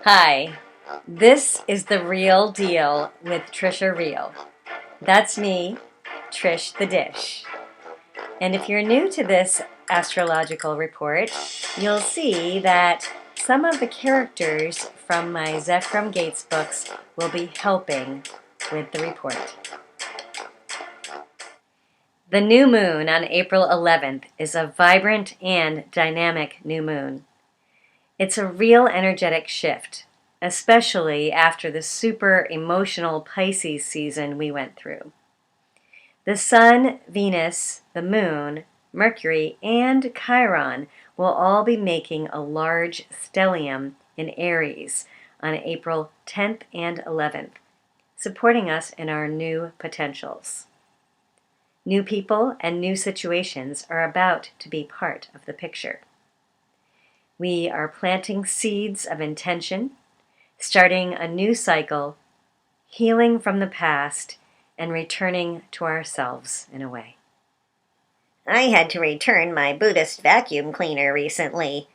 Hi, this is The Real Deal with Tricia Riel. That's me, Trish the Dish. And if you're new to this astrological report, you'll see that some of the characters from my Zephram Gates books will be helping with the report. The new moon on April 11th is a vibrant and dynamic new moon. It's a real energetic shift, especially after the super emotional Pisces season we went through. The Sun, Venus, the Moon, Mercury, and Chiron will all be making a large stellium in Aries on April 10th and 11th, supporting us in our new potentials. New people and new situations are about to be part of the picture. We are planting seeds of intention, starting a new cycle, healing from the past, and returning to ourselves in a way. I had to return my Buddhist vacuum cleaner recently.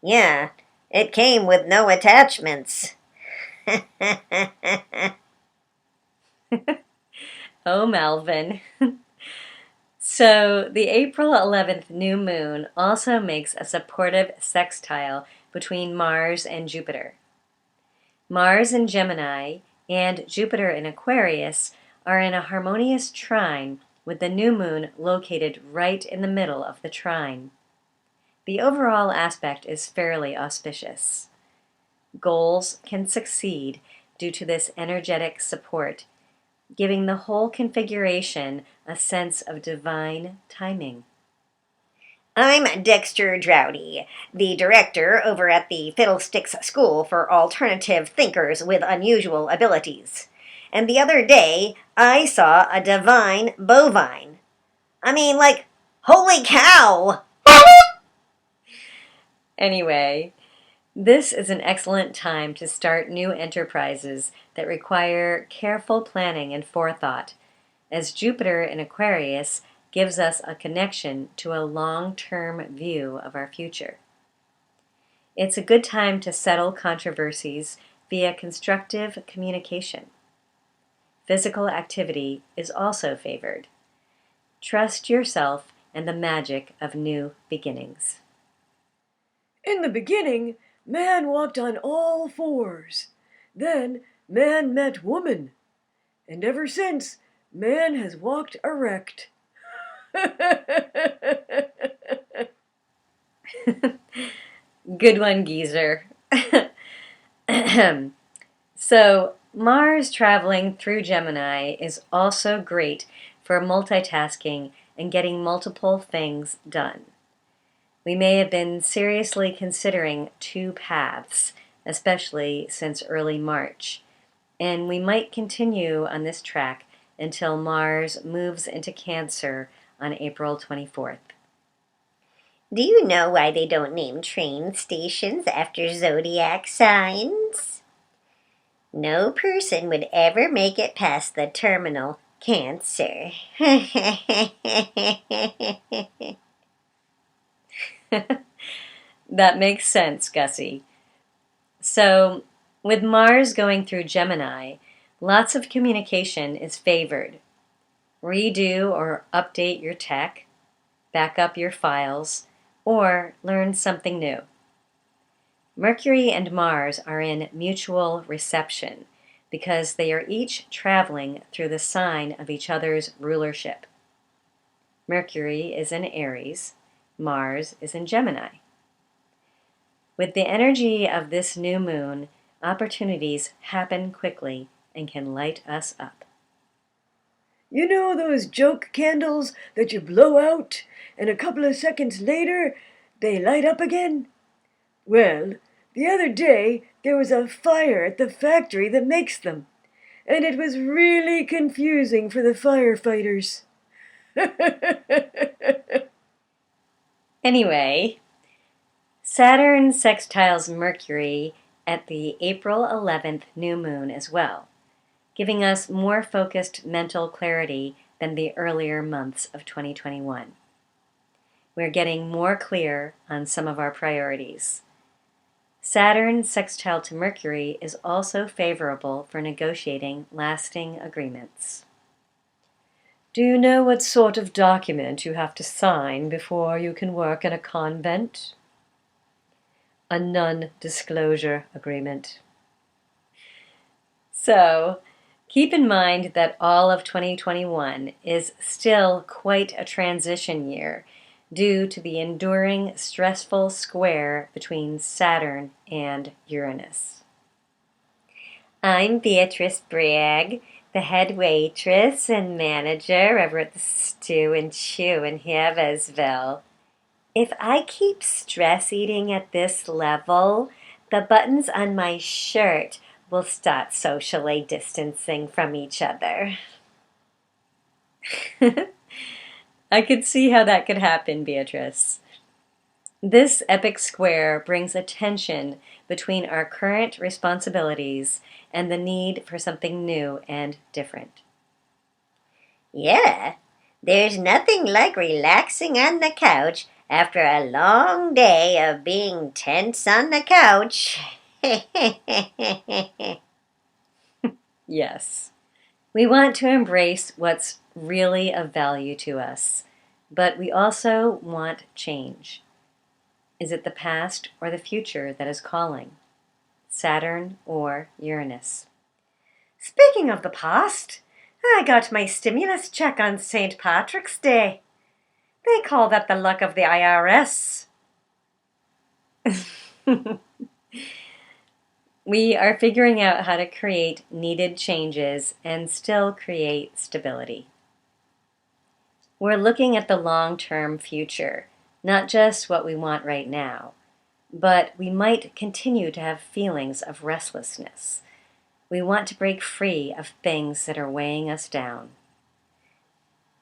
Yeah, it came with no attachments. Oh, Melvin. So, the April 11th new moon also makes a supportive sextile between Mars and Jupiter. Mars in Gemini and Jupiter in Aquarius are in a harmonious trine with the new moon located right in the middle of the trine. The overall aspect is fairly auspicious. Goals can succeed due to this energetic support, giving the whole configuration a sense of divine timing. I'm Dexter Droughty, the director over at the Fiddlesticks School for Alternative Thinkers with Unusual Abilities. And the other day, I saw a divine bovine. Holy cow! Anyway, this is an excellent time to start new enterprises that require careful planning and forethought, as Jupiter in Aquarius gives us a connection to a long-term view of our future. It's a good time to settle controversies via constructive communication. Physical activity is also favored. Trust yourself and the magic of new beginnings. In the beginning, man walked on all fours. Then man met woman. And ever since, man has walked erect. Good one, geezer. So, Mars traveling through Gemini is also great for multitasking and getting multiple things done. We may have been seriously considering two paths, especially since early March, and we might continue on this track until Mars moves into Cancer on April 24th. Do you know why they don't name train stations after zodiac signs? No person would ever make it past the terminal Cancer. That makes sense, Gussie. So, with Mars going through Gemini, lots of communication is favored. Redo or update your tech, back up your files, or learn something new. Mercury and Mars are in mutual reception because they are each traveling through the sign of each other's rulership. Mercury is in Aries, Mars is in Gemini. With the energy of this new moon, opportunities happen quickly and can light us up. You know those joke candles that you blow out, and a couple of seconds later, they light up again? Well, the other day, there was a fire at the factory that makes them, and it was really confusing for the firefighters. Anyway, Saturn sextiles Mercury at the April 11th new moon as well, giving us more focused mental clarity than the earlier months of 2021. We're getting more clear on some of our priorities. Saturn sextile to Mercury is also favorable for negotiating lasting agreements. Do you know what sort of document you have to sign before you can work in a convent? A non-disclosure agreement. So, keep in mind that all of 2021 is still quite a transition year due to the enduring stressful square between Saturn and Uranus. I'm Beatrice Bragg, the head waitress and manager over at the Stew and Chew in Havesville. If I keep stress eating at this level, the buttons on my shirt will start socially distancing from each other. I could see how that could happen, Beatrice. This epic square brings a tension between our current responsibilities and the need for something new and different. Yeah, there's nothing like relaxing on the couch after a long day of being tense on the couch. Yes. We want to embrace what's really of value to us, but we also want change. Is it the past or the future that is calling? Saturn or Uranus? Speaking of the past, I got my stimulus check on St. Patrick's Day. They call that the luck of the IRS. We are figuring out how to create needed changes and still create stability. We're looking at the long-term future, not just what we want right now, but we might continue to have feelings of restlessness. We want to break free of things that are weighing us down.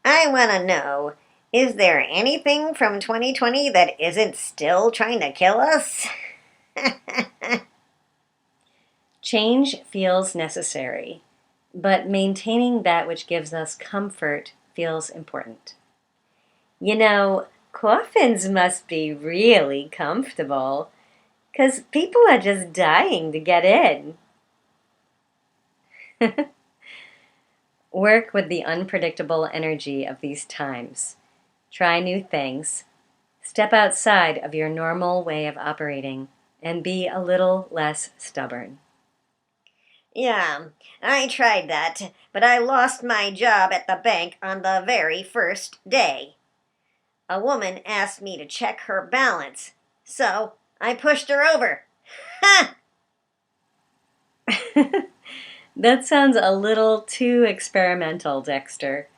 I want to know, is there anything from 2020 that isn't still trying to kill us? Change feels necessary, but maintaining that which gives us comfort feels important. You know, coffins must be really comfortable, 'cause people are just dying to get in. Work with the unpredictable energy of these times. Try new things. Step outside of your normal way of operating and be a little less stubborn. Yeah, I tried that, but I lost my job at the bank on the very first day. A woman asked me to check her balance, so I pushed her over. Ha! That sounds a little too experimental, Dexter.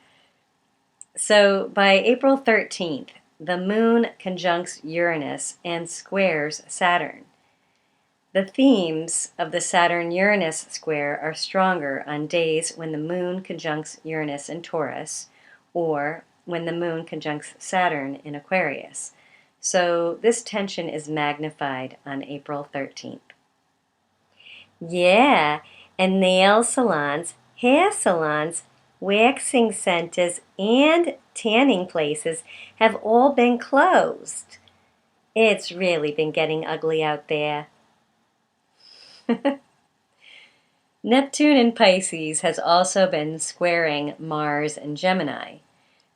So by April 13th, the moon conjuncts Uranus and squares Saturn. The themes of the Saturn-Uranus square are stronger on days when the moon conjuncts Uranus in Taurus or when the moon conjuncts Saturn in Aquarius. So this tension is magnified on April 13th. Yeah, and nail salons, hair salons, waxing centers, and tanning places have all been closed. It's really been getting ugly out there. Neptune in Pisces has also been squaring Mars and Gemini.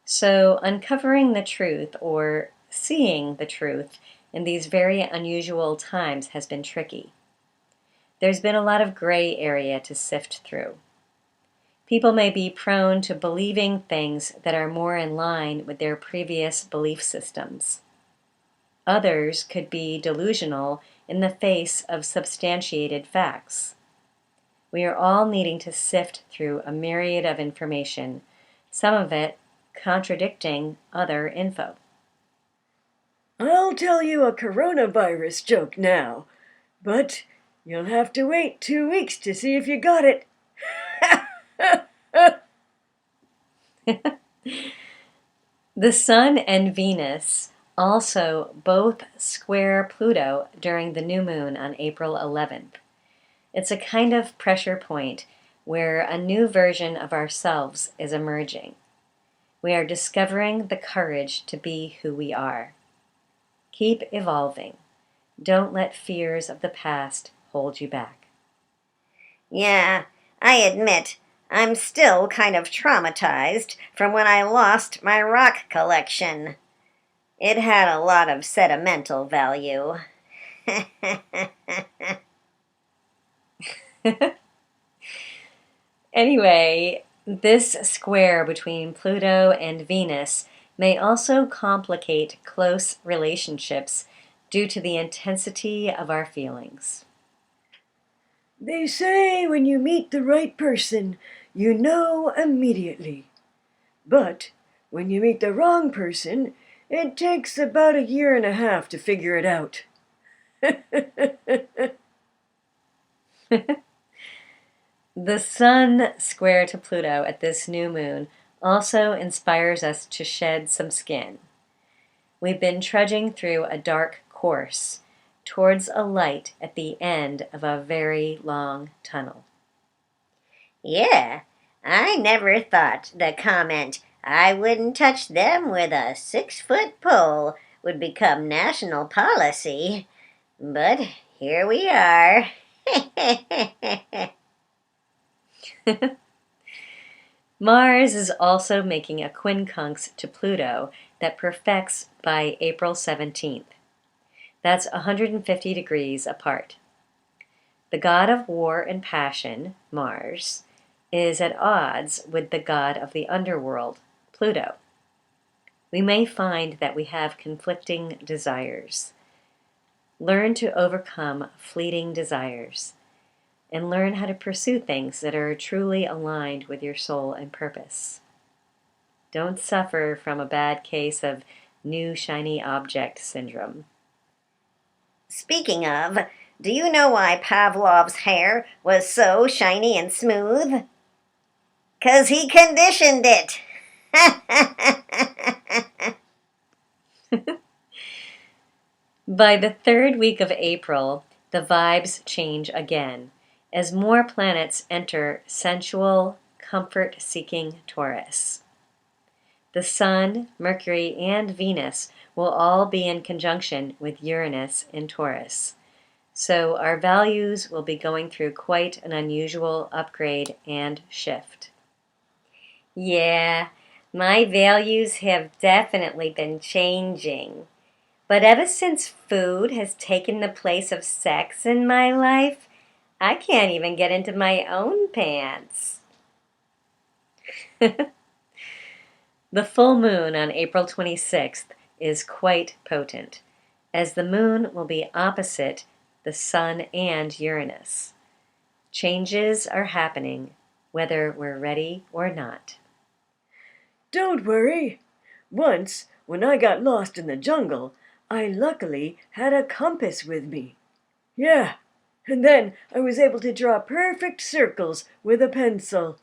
So uncovering the truth or seeing the truth in these very unusual times has been tricky. There's been a lot of gray area to sift through. People may be prone to believing things that are more in line with their previous belief systems. Others could be delusional in the face of substantiated facts. We are all needing to sift through a myriad of information, some of it contradicting other info. I'll tell you a coronavirus joke now, but you'll have to wait 2 weeks to see if you got it. The Sun and Venus also both square Pluto during the new moon on April 11th. It's a kind of pressure point where a new version of ourselves is emerging. We are discovering the courage to be who we are. Keep evolving. Don't let fears of the past hold you back. Yeah, I admit, I'm still kind of traumatized from when I lost my rock collection. It had a lot of sentimental value. Anyway, this square between Pluto and Venus may also complicate close relationships due to the intensity of our feelings. They say when you meet the right person, you know immediately. But when you meet the wrong person, it takes about 1.5 years to figure it out. The Sun square to Pluto at this new moon also inspires us to shed some skin. We've been trudging through a dark course towards a light at the end of a very long tunnel. Yeah, I never thought the comment, "I wouldn't touch them with a 6-foot pole," would become national policy. But here we are. Mars is also making a quincunx to Pluto that perfects by April 17th. That's 150 degrees apart. The god of war and passion, Mars, is at odds with the god of the underworld, Pluto. We may find that we have conflicting desires. Learn to overcome fleeting desires and learn how to pursue things that are truly aligned with your soul and purpose. Don't suffer from a bad case of new shiny object syndrome. Speaking of, do you know why Pavlov's hair was so shiny and smooth? 'Cause he conditioned it. By the third week of April, the vibes change again as more planets enter sensual, comfort-seeking Taurus. The Sun, Mercury, and Venus will all be in conjunction with Uranus in Taurus. So our values will be going through quite an unusual upgrade and shift. Yeah, my values have definitely been changing. But ever since food has taken the place of sex in my life, I can't even get into my own pants. The full moon on April 26th is quite potent, as the moon will be opposite the Sun and Uranus. Changes are happening, whether we're ready or not. Don't worry. Once, when I got lost in the jungle, I luckily had a compass with me. Yeah, and then I was able to draw perfect circles with a pencil.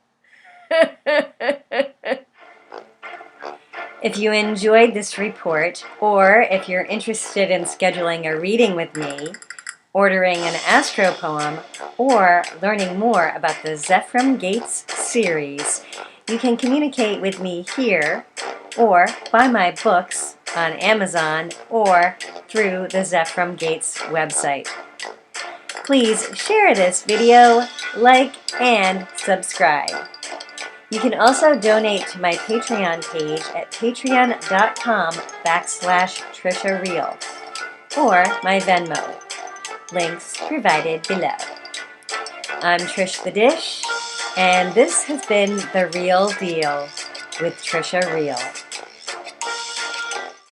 If you enjoyed this report, or if you're interested in scheduling a reading with me, ordering an Astro poem, or learning more about the Zephram Gates series, you can communicate with me here or buy my books on Amazon or through the Zephram Gates website. Please share this video, like, and subscribe. You can also donate to my Patreon page at patreon.com/Tricia Riel or my Venmo. Links provided below. I'm Trish the Dish, and this has been The Real Deal with Tricia Riel.